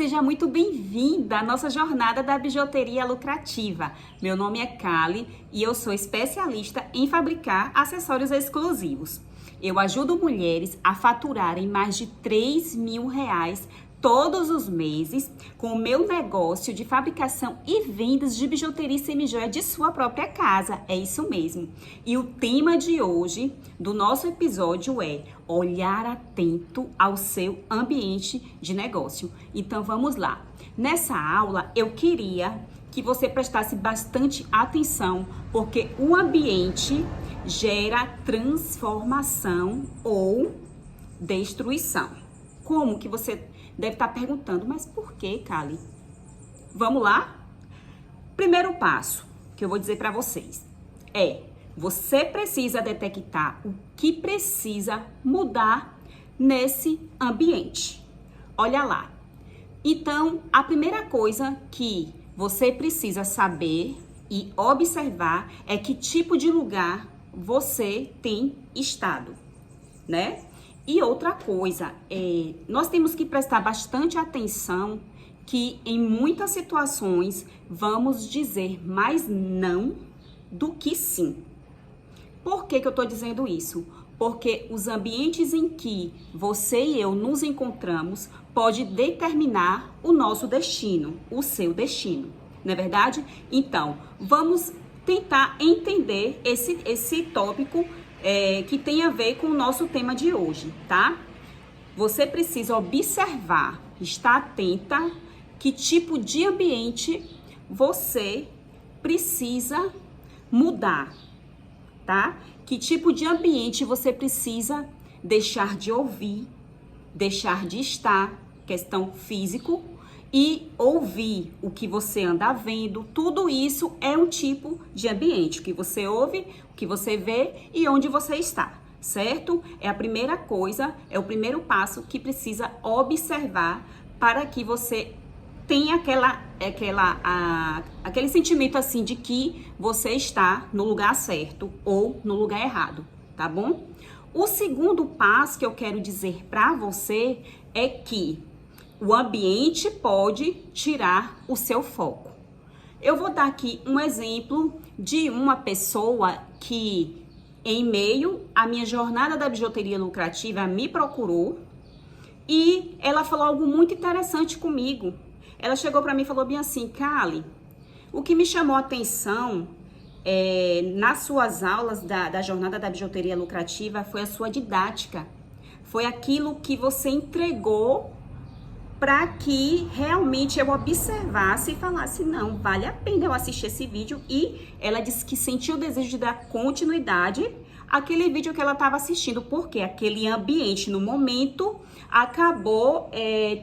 seja muito bem-vinda à nossa jornada da bijuteria lucrativa. Meu nome é Kali e eu sou especialista em fabricar acessórios exclusivos. Eu ajudo mulheres a faturarem mais de R$ 3.000 todos os meses com o meu negócio de fabricação e vendas de bijuteria e semijoia de sua própria casa. É isso mesmo. E o tema de hoje do nosso episódio é olhar atento ao seu ambiente de negócio. Então vamos lá. Nessa aula eu queria que você prestasse bastante atenção, porque o ambiente gera transformação ou destruição. Como que você deve estar perguntando, mas por que, Kali? Vamos lá? Primeiro passo que eu vou dizer para vocês é: você precisa detectar o que precisa mudar nesse ambiente. Olha lá. Então, a primeira coisa que você precisa saber e observar é que tipo de lugar você tem estado, né? E outra coisa, nós temos que prestar bastante atenção que em muitas situações vamos dizer mais não do que sim. Por que eu estou dizendo isso? Porque os ambientes em que você e eu nos encontramos pode determinar o nosso destino, o seu destino, não é verdade? Então, vamos tentar entender esse tópico que tem a ver com o nosso tema de hoje, tá? Você precisa observar, estar atenta que tipo de ambiente você precisa mudar, tá? Que tipo de ambiente você precisa deixar de ouvir, deixar de estar, questão físico, e ouvir o que você anda vendo. Tudo isso é um tipo de ambiente, o que você ouve, o que você vê e onde você está, certo? É a primeira coisa, é o primeiro passo que precisa observar para que você tenha aquele sentimento assim de que você está no lugar certo ou no lugar errado, tá bom? O segundo passo que eu quero dizer para você é que o ambiente pode tirar o seu foco. Eu vou dar aqui um exemplo de uma pessoa que, em meio à minha jornada da bijuteria lucrativa, me procurou e ela falou algo muito interessante comigo. Ela chegou para mim e falou bem assim: Kali, o que me chamou a atenção nas suas aulas da jornada da bijuteria lucrativa foi a sua didática. Foi aquilo que você entregou para que realmente eu observasse e falasse, não, vale a pena eu assistir esse vídeo. E ela disse que sentiu o desejo de dar continuidade àquele vídeo que ela estava assistindo, porque aquele ambiente no momento acabou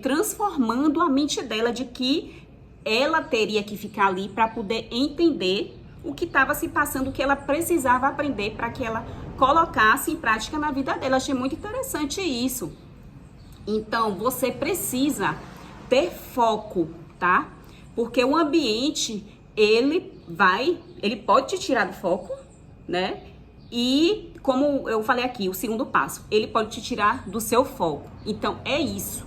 transformando a mente dela de que ela teria que ficar ali para poder entender o que estava se passando, o que ela precisava aprender para que ela colocasse em prática na vida dela. Achei muito interessante isso. Então, você precisa ter foco, tá? Porque o ambiente, ele pode te tirar do foco, né? E, como eu falei aqui, o segundo passo, ele pode te tirar do seu foco. Então, é isso.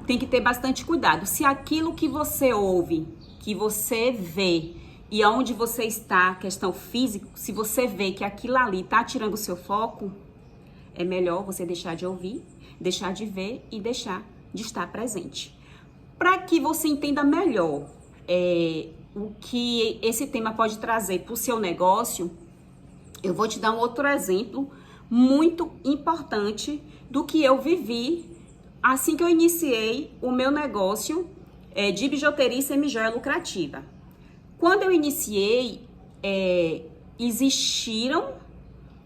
Tem que ter bastante cuidado. Se aquilo que você ouve, que você vê, e aonde você está, questão física, se você vê que aquilo ali tá tirando o seu foco, é melhor você deixar de ouvir, deixar de ver e deixar de estar presente. Para que você entenda melhor o que esse tema pode trazer para o seu negócio, eu vou te dar um outro exemplo muito importante do que eu vivi assim que eu iniciei o meu negócio de bijuteria e semijoia lucrativa. Quando eu iniciei, existiram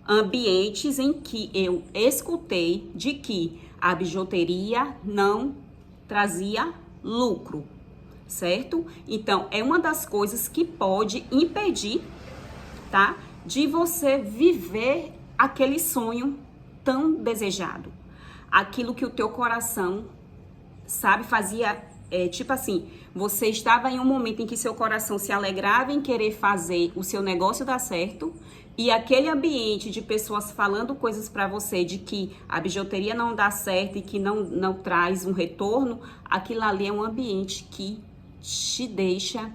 ambientes em que eu escutei de que a bijuteria não trazia lucro, certo? Então, é uma das coisas que pode impedir, tá? De você viver aquele sonho tão desejado. Aquilo que o teu coração, sabe, fazia tipo assim, você estava em um momento em que seu coração se alegrava em querer fazer o seu negócio dar certo, e aquele ambiente de pessoas falando coisas para você de que a bijuteria não dá certo e que não traz um retorno, aquilo ali é um ambiente que te deixa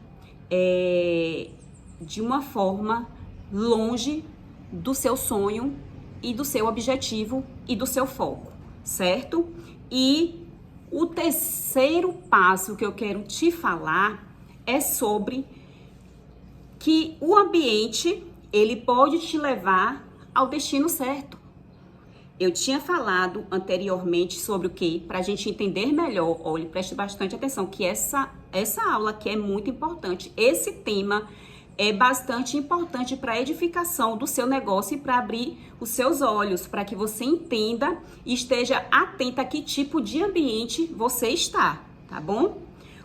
de uma forma longe do seu sonho e do seu objetivo e do seu foco, certo? E o terceiro passo que eu quero te falar é sobre que o ambiente, ele pode te levar ao destino certo. Eu tinha falado anteriormente sobre o que, para a gente entender melhor, olhe, preste bastante atenção, que essa aula aqui é muito importante. Esse tema é bastante importante para a edificação do seu negócio e para abrir os seus olhos, para que você entenda e esteja atenta a que tipo de ambiente você está, tá bom?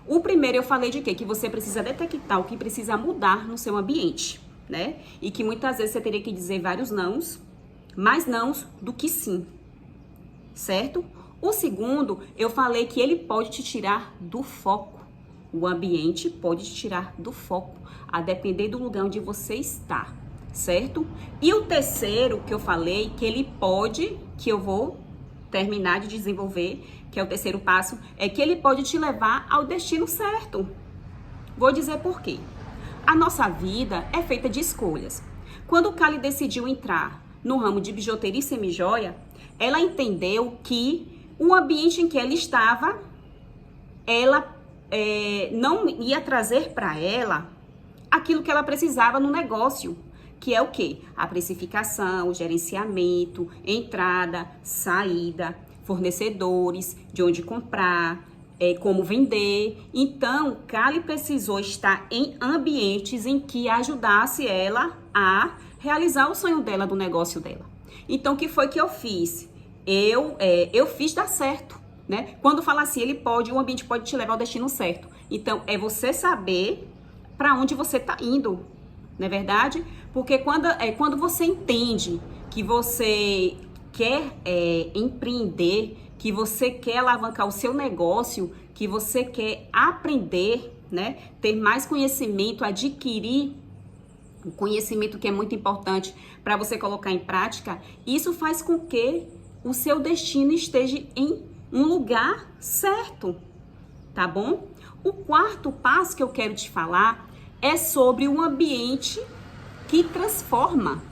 O primeiro eu falei de quê? Que você precisa detectar o que precisa mudar no seu ambiente, né? E que muitas vezes você teria que dizer vários nãos, mais nãos do que sim, certo? O segundo, eu falei que ele pode te tirar do foco. O ambiente pode te tirar do foco, a depender do lugar onde você está, certo? E o terceiro que eu falei, que ele pode, que eu vou terminar de desenvolver, que é o terceiro passo, é que ele pode te levar ao destino certo. Vou dizer por quê. A nossa vida é feita de escolhas. Quando Kali decidiu entrar no ramo de bijuteria e semijoia, ela entendeu que o ambiente em que ela estava, ela não ia trazer para ela aquilo que ela precisava no negócio, que é o quê? A precificação, o gerenciamento, entrada, saída, fornecedores, de onde comprar, como vender. Então, Kali precisou estar em ambientes em que ajudasse ela a realizar o sonho dela, do negócio dela. Então, o que foi que eu fiz? Eu fiz dar certo, né? Quando fala assim, o ambiente pode te levar ao destino certo. Então, é você saber para onde você está indo, não é verdade? Porque quando você entende que você quer empreender, que você quer alavancar o seu negócio, que você quer aprender, né? Ter mais conhecimento, adquirir o conhecimento que é muito importante para você colocar em prática, isso faz com que o seu destino esteja em um lugar certo, tá bom? O quarto passo que eu quero te falar é sobre um ambiente que transforma.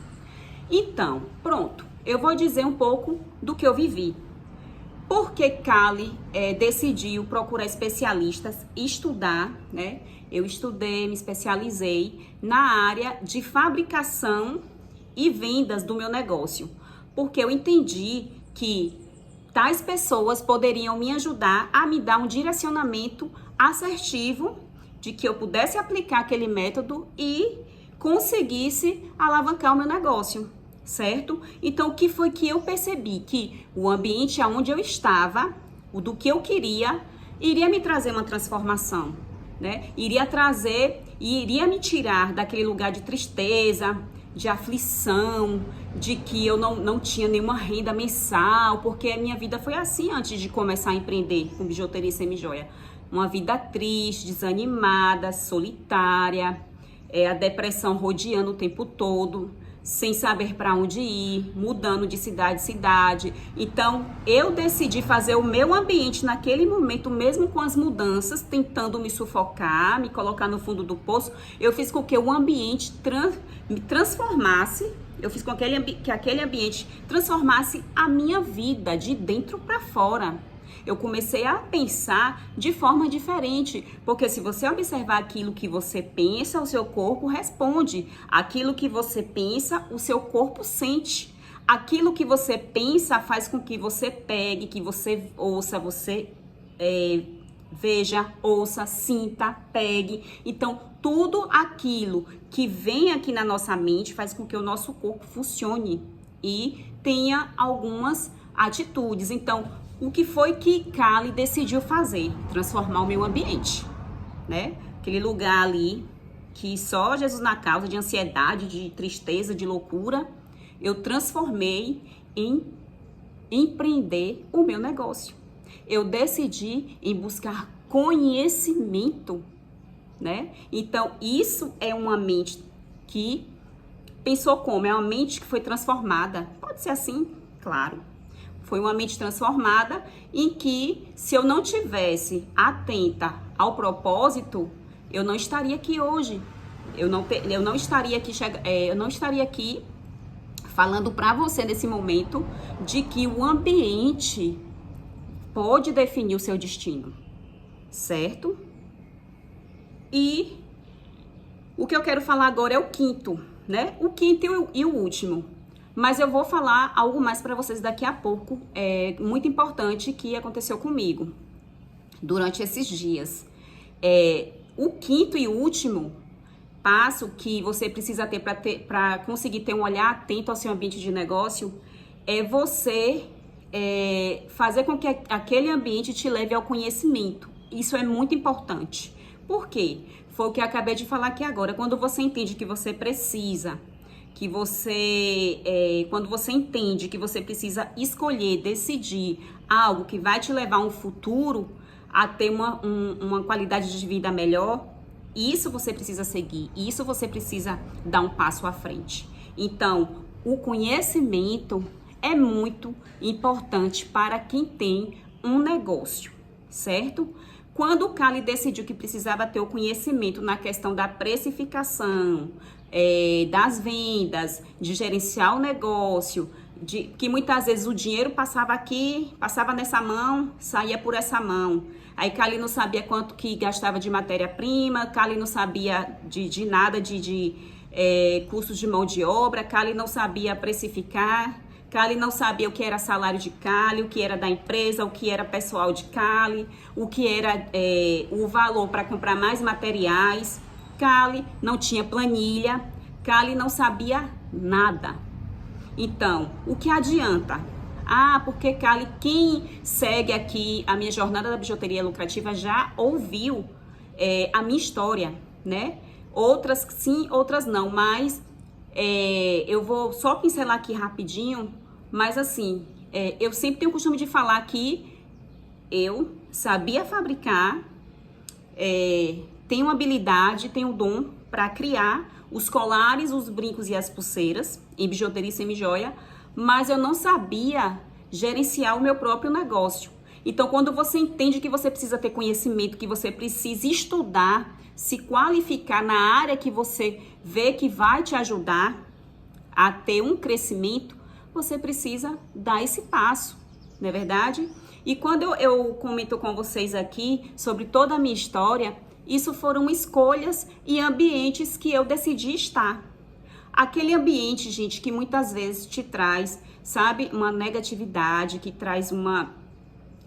Então, pronto, eu vou dizer um pouco do que eu vivi. Por que Kali decidiu procurar especialistas e estudar, né? Eu estudei, me especializei na área de fabricação e vendas do meu negócio, porque eu entendi que tais pessoas poderiam me ajudar a me dar um direcionamento assertivo de que eu pudesse aplicar aquele método e conseguisse alavancar o meu negócio, certo? Então, o que foi que eu percebi? Que o ambiente onde eu estava, o do que eu queria, iria me trazer uma transformação, né? Iria me tirar daquele lugar de tristeza, de aflição, de que eu não tinha nenhuma renda mensal, porque a minha vida foi assim antes de começar a empreender com bijuteria e semijoia. Uma vida triste, desanimada, solitária, a depressão rodeando o tempo todo, sem saber para onde ir, mudando de cidade em cidade. Então, eu decidi fazer o meu ambiente naquele momento, mesmo com as mudanças, tentando me sufocar, me colocar no fundo do poço. Eu fiz com que o ambiente me transformasse, eu fiz com que aquele ambiente transformasse a minha vida de dentro para fora. Eu comecei a pensar de forma diferente, porque se você observar aquilo que você pensa, o seu corpo responde. Aquilo que você pensa, o seu corpo sente. Aquilo que você pensa faz com que você pegue, que você ouça, você veja, ouça, sinta, pegue. Então, tudo aquilo que vem aqui na nossa mente faz com que o nosso corpo funcione e tenha algumas atitudes. Então, o que foi que Kali decidiu fazer? Transformar o meu ambiente, né? Aquele lugar ali que só Jesus na causa, de ansiedade, de tristeza, de loucura, eu transformei em empreender o meu negócio. Eu decidi em buscar conhecimento, né? Então, isso é uma mente que pensou como? É uma mente que foi transformada. Pode ser assim? Claro. Foi uma mente transformada em que, se eu não tivesse atenta ao propósito, eu não estaria aqui hoje. Eu não estaria aqui falando para você nesse momento de que o ambiente pode definir o seu destino, certo? E o que eu quero falar agora é o quinto, né? O quinto e o último. Mas eu vou falar algo mais para vocês daqui a pouco, muito importante, que aconteceu comigo durante esses dias. O quinto e último passo que você precisa ter para conseguir ter um olhar atento ao seu ambiente de negócio é você fazer com que aquele ambiente te leve ao conhecimento. Isso é muito importante. Por quê? Foi o que eu acabei de falar aqui agora. Quando você entende que você precisa, quando você entende que você precisa escolher, decidir algo que vai te levar a um futuro, a ter uma qualidade de vida melhor, isso você precisa seguir, isso você precisa dar um passo à frente. Então, o conhecimento é muito importante para quem tem um negócio, certo? Quando o Cali decidiu que precisava ter o conhecimento na questão da precificação, das vendas, de gerenciar o negócio, que muitas vezes o dinheiro passava aqui, passava nessa mão, saía por essa mão. Aí Cali não sabia quanto que gastava de matéria-prima, Cali não sabia de nada de custos de mão de obra, Cali não sabia precificar, Cali não sabia o que era salário de Cali, o que era da empresa, o que era pessoal de Cali, o que era o valor para comprar mais materiais. Cali não tinha planilha, Cali não sabia nada. Então, o que adianta? Porque Cali, quem segue aqui a minha jornada da bijuteria lucrativa já ouviu a minha história, né? Outras sim, outras não, mas eu vou só pincelar aqui rapidinho, mas assim, eu sempre tenho o costume de falar que eu sabia fabricar, tenho habilidade, tenho dom para criar os colares, os brincos e as pulseiras em bijuteria e semijoia, mas eu não sabia gerenciar o meu próprio negócio. Então, quando você entende que você precisa ter conhecimento, que você precisa estudar, se qualificar na área que você vê que vai te ajudar a ter um crescimento, você precisa dar esse passo, não é verdade? E quando eu comento com vocês aqui sobre toda a minha história, isso foram escolhas e ambientes que eu decidi estar. Aquele ambiente, gente, que muitas vezes te traz, sabe, uma negatividade, que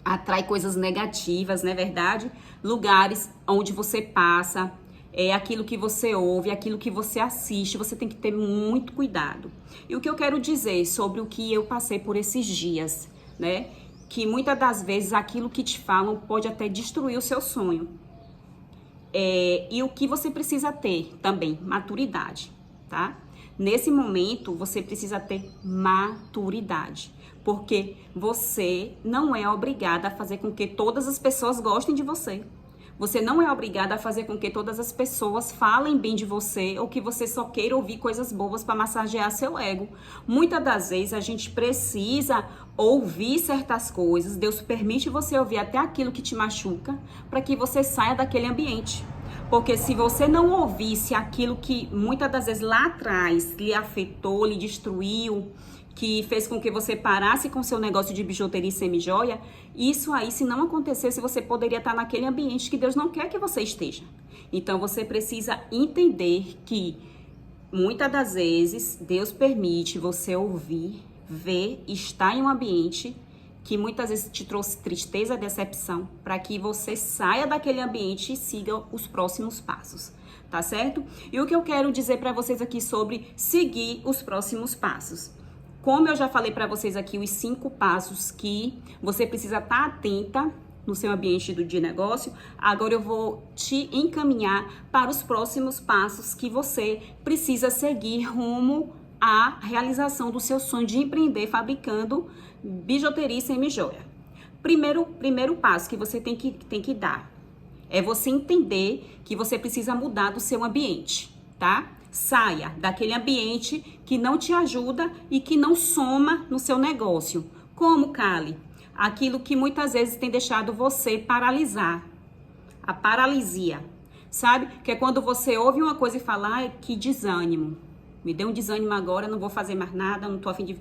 atrai coisas negativas, não é verdade? Lugares onde você passa, aquilo que você ouve, aquilo que você assiste, você tem que ter muito cuidado. E o que eu quero dizer sobre o que eu passei por esses dias, né? Que muitas das vezes aquilo que te falam pode até destruir o seu sonho. E o que você precisa ter também? Maturidade, tá? Nesse momento, você precisa ter maturidade, porque você não é obrigada a fazer com que todas as pessoas gostem de você. Você não é obrigada a fazer com que todas as pessoas falem bem de você ou que você só queira ouvir coisas boas para massagear seu ego. Muitas das vezes a gente precisa ouvir certas coisas, Deus permite você ouvir até aquilo que te machuca para que você saia daquele ambiente. Porque se você não ouvisse aquilo que muitas das vezes lá atrás lhe afetou, lhe destruiu, que fez com que você parasse com seu negócio de bijuteria e semijoia, isso aí, se não acontecesse, você poderia estar naquele ambiente que Deus não quer que você esteja. Então, você precisa entender que muitas das vezes Deus permite você ouvir, ver, estar em um ambiente que muitas vezes te trouxe tristeza, decepção, para que você saia daquele ambiente e siga os próximos passos, tá certo? E o que eu quero dizer para vocês aqui sobre seguir os próximos passos. Como eu já falei para vocês aqui, os 5 passos que você precisa estar atenta no seu ambiente de negócio, agora eu vou te encaminhar para os próximos passos que você precisa seguir rumo à realização do seu sonho de empreender fabricando bijuteria e semijoia. Primeiro passo que você tem que dar, É você entender que você precisa mudar do seu ambiente, tá? Saia daquele ambiente que não te ajuda e que não soma no seu negócio. Como, Kali? Aquilo que muitas vezes tem deixado você paralisar. A paralisia, sabe? Que é quando você ouve uma coisa e fala, ai, que desânimo. Me deu um desânimo agora, não vou fazer mais nada, não tô a fim de...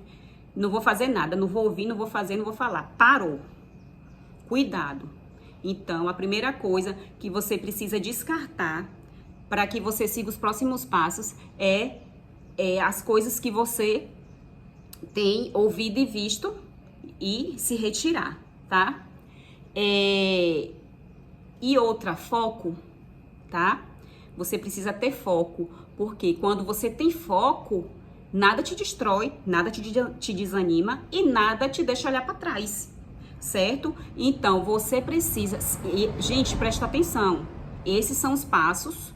Não vou fazer nada, não vou ouvir, não vou fazer, não vou falar. Parou. Cuidado. Então, a primeira coisa que você precisa descartar para que você siga os próximos passos é as coisas que você tem ouvido e visto e se retirar, tá? E outra, foco, tá? Você precisa ter foco, porque quando você tem foco, nada te destrói, nada te desanima e nada te deixa olhar para trás, certo? Então, você precisa... Gente, presta atenção. Esses são os passos.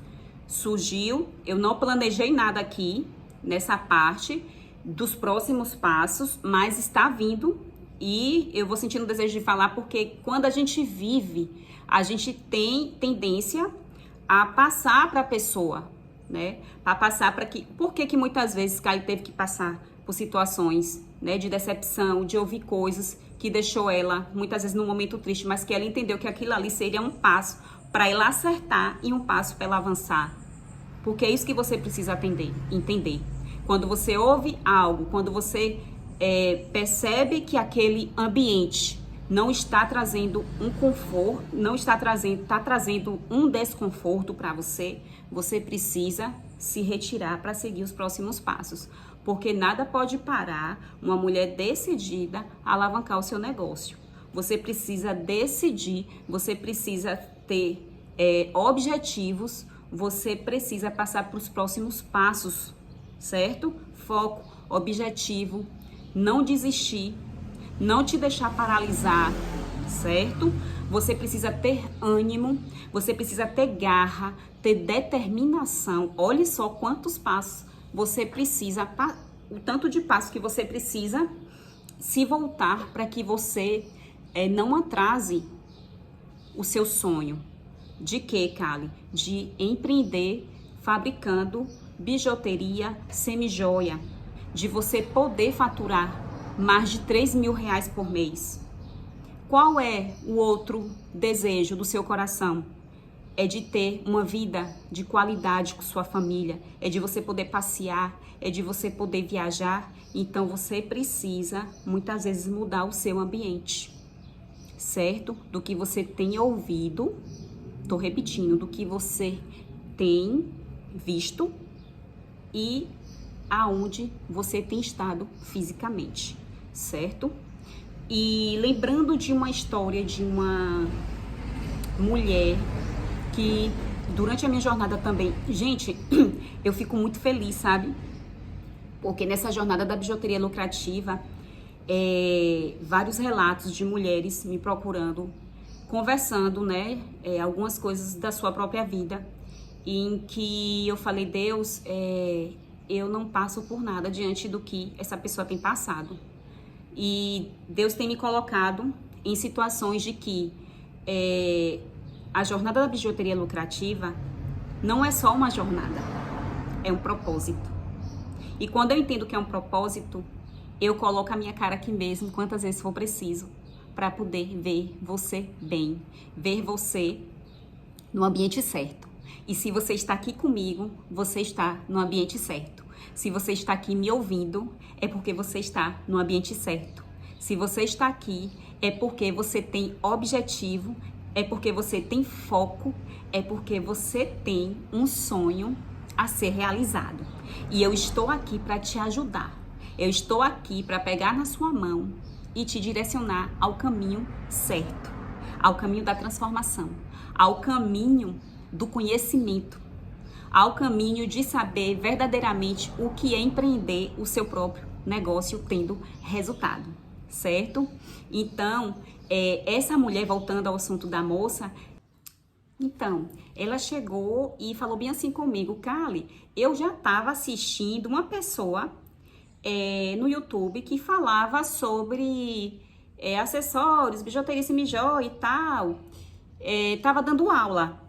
Surgiu, eu não planejei nada aqui, nessa parte dos próximos passos, mas está vindo e eu vou sentindo o desejo de falar, porque quando a gente vive, a gente tem tendência a passar para a pessoa, né? A passar para que... Por que muitas vezes Kali teve que passar por situações, né, de decepção, de ouvir coisas que deixou ela, muitas vezes, num momento triste, mas que ela entendeu que aquilo ali seria um passo para ela acertar e um passo para ela avançar. Porque é isso que você precisa entender. Quando você ouve algo, quando você percebe que aquele ambiente não está trazendo um conforto, está trazendo um desconforto para você, você precisa se retirar para seguir os próximos passos. Porque nada pode parar uma mulher decidida a alavancar o seu negócio. Você precisa decidir, você precisa ter objetivos, você precisa passar para os próximos passos, certo? Foco, objetivo, não desistir, não te deixar paralisar, certo? Você precisa ter ânimo, você precisa ter garra, ter determinação. Olhe só quantos passos você precisa, o tanto de passos que você precisa se voltar para que você não atrase o seu sonho. De quê, Kali? De empreender fabricando bijuteria semi-joia. De você poder faturar mais de 3 mil reais por mês. Qual é o outro desejo do seu coração? É de ter uma vida de qualidade com sua família. É de você poder passear. É de você poder viajar. Então você precisa, muitas vezes, mudar o seu ambiente. Certo? Do que você tem ouvido... Tô repetindo, do que você tem visto e aonde você tem estado fisicamente, certo? E lembrando de uma história de uma mulher que durante a minha jornada também... Gente, eu fico muito feliz, sabe? Porque nessa jornada da bijuteria lucrativa, vários relatos de mulheres me procurando, conversando, né, algumas coisas da sua própria vida, em que eu falei, Deus, eu não passo por nada diante do que essa pessoa tem passado. E Deus tem me colocado em situações de que a jornada da bijuteria lucrativa não é só uma jornada, é um propósito. E quando eu entendo que é um propósito, eu coloco a minha cara aqui mesmo, quantas vezes for preciso, para poder ver você bem, ver você no ambiente certo. E se você está aqui comigo, você está no ambiente certo. Se você está aqui me ouvindo, é porque você está no ambiente certo. Se você está aqui, é porque você tem objetivo, é porque você tem foco, é porque você tem um sonho a ser realizado. E eu estou aqui para te ajudar. Eu estou aqui para pegar na sua mão e te direcionar ao caminho certo, ao caminho da transformação, ao caminho do conhecimento, ao caminho de saber verdadeiramente o que é empreender o seu próprio negócio tendo resultado, certo? Então, essa mulher, voltando ao assunto da moça, então, ela chegou e falou bem assim comigo, Kali, eu já estava assistindo uma pessoa no YouTube que falava sobre acessórios, bijuteria semi-joia e tal. estava dando aula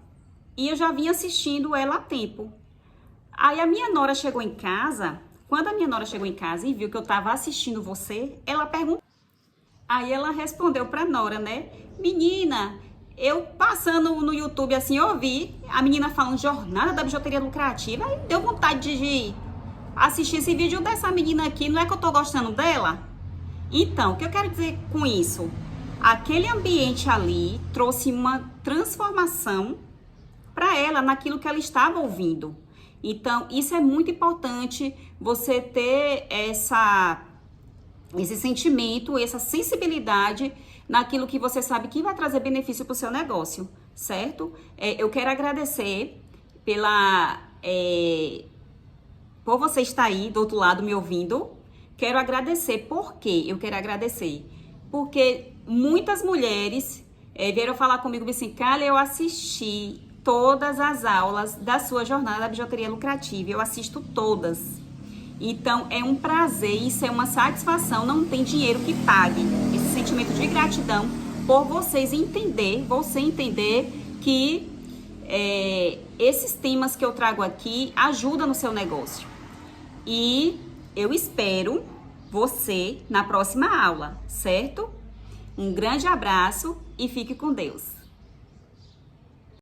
e eu já vinha assistindo ela há tempo. Aí a minha nora chegou em casa, quando a minha nora chegou em casa e viu que eu estava assistindo você, ela perguntou. Aí ela respondeu pra nora, né? Menina, eu passando no YouTube assim, eu ouvi a menina falando jornada da bijuteria lucrativa, aí deu vontade de assistir esse vídeo dessa menina aqui, não é que eu tô gostando dela? Então, o que eu quero dizer com isso? Aquele ambiente ali trouxe uma transformação para ela naquilo que ela estava ouvindo. Então, isso é muito importante, você ter esse sentimento, essa sensibilidade naquilo que você sabe que vai trazer benefício para o seu negócio, certo? Eu quero agradecer por você estar aí do outro lado me ouvindo. Quero agradecer. Por quê? Eu quero agradecer porque muitas mulheres vieram falar comigo e assim, Kali, eu assisti todas as aulas da sua jornada da bijuteria lucrativa, eu assisto todas. Então, é um prazer, isso é uma satisfação, não tem dinheiro que pague. Esse sentimento de gratidão por você entender que esses temas que eu trago aqui ajudam no seu negócio. E eu espero você na próxima aula, certo? Um grande abraço e fique com Deus.